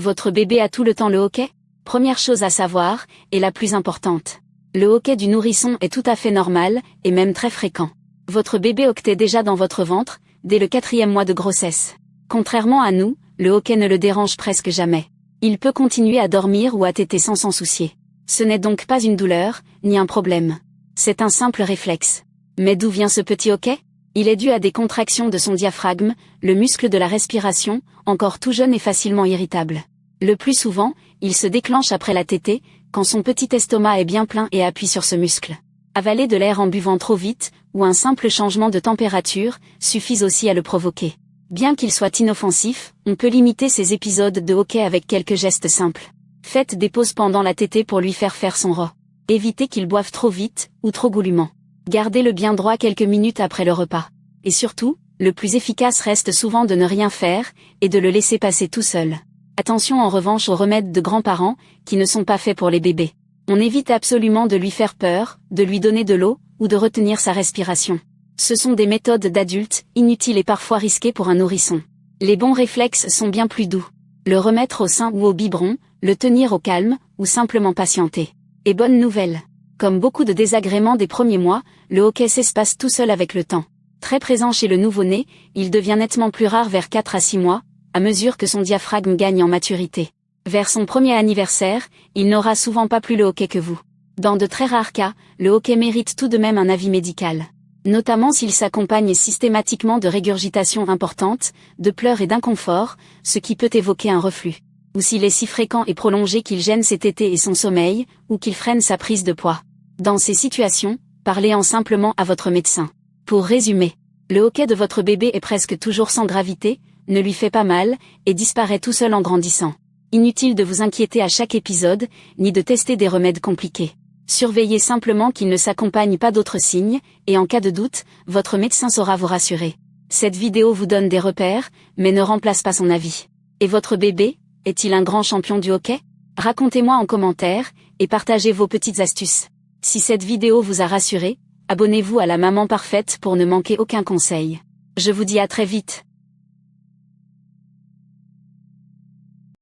Votre bébé a tout le temps le hoquet? Première chose à savoir, et la plus importante. Le hoquet du nourrisson est tout à fait normal, et même très fréquent. Votre bébé hoquetait déjà dans votre ventre, dès le 4e mois de grossesse. Contrairement à nous, le hoquet ne le dérange presque jamais. Il peut continuer à dormir ou à téter sans s'en soucier. Ce n'est donc pas une douleur, ni un problème. C'est un simple réflexe. Mais d'où vient ce petit hoquet? Il est dû à des contractions de son diaphragme, le muscle de la respiration, encore tout jeune et facilement irritable. Le plus souvent, il se déclenche après la tétée, quand son petit estomac est bien plein et appuie sur ce muscle. Avaler de l'air en buvant trop vite, ou un simple changement de température, suffisent aussi à le provoquer. Bien qu'il soit inoffensif, on peut limiter ces épisodes de hoquet avec quelques gestes simples. Faites des pauses pendant la tétée pour lui faire son ro. Évitez qu'il boive trop vite, ou trop goulûment. Gardez-le bien droit quelques minutes après le repas. Et surtout, le plus efficace reste souvent de ne rien faire, et de le laisser passer tout seul. Attention en revanche aux remèdes de grands-parents, qui ne sont pas faits pour les bébés. On évite absolument de lui faire peur, de lui donner de l'eau, ou de retenir sa respiration. Ce sont des méthodes d'adultes, inutiles et parfois risquées pour un nourrisson. Les bons réflexes sont bien plus doux. Le remettre au sein ou au biberon, le tenir au calme, ou simplement patienter. Et bonne nouvelle. Comme beaucoup de désagréments des premiers mois, le hoquet s'espace tout seul avec le temps. Très présent chez le nouveau-né, il devient nettement plus rare vers 4 à 6 mois, à mesure que son diaphragme gagne en maturité. Vers son premier anniversaire, il n'aura souvent pas plus le hoquet que vous. Dans de très rares cas, le hoquet mérite tout de même un avis médical. Notamment s'il s'accompagne systématiquement de régurgitation importante, de pleurs et d'inconfort, ce qui peut évoquer un reflux. Ou s'il est si fréquent et prolongé qu'il gêne ses tétées et son sommeil, ou qu'il freine sa prise de poids. Dans ces situations, parlez-en simplement à votre médecin. Pour résumer, le hoquet de votre bébé est presque toujours sans gravité, ne lui fait pas mal, et disparaît tout seul en grandissant. Inutile de vous inquiéter à chaque épisode, ni de tester des remèdes compliqués. Surveillez simplement qu'il ne s'accompagne pas d'autres signes, et en cas de doute, votre médecin saura vous rassurer. Cette vidéo vous donne des repères, mais ne remplace pas son avis. Et votre bébé, est-il un grand champion du hoquet? Racontez-moi en commentaire, et partagez vos petites astuces. Si cette vidéo vous a rassuré, abonnez-vous à la Maman Parfaite pour ne manquer aucun conseil. Je vous dis à très vite.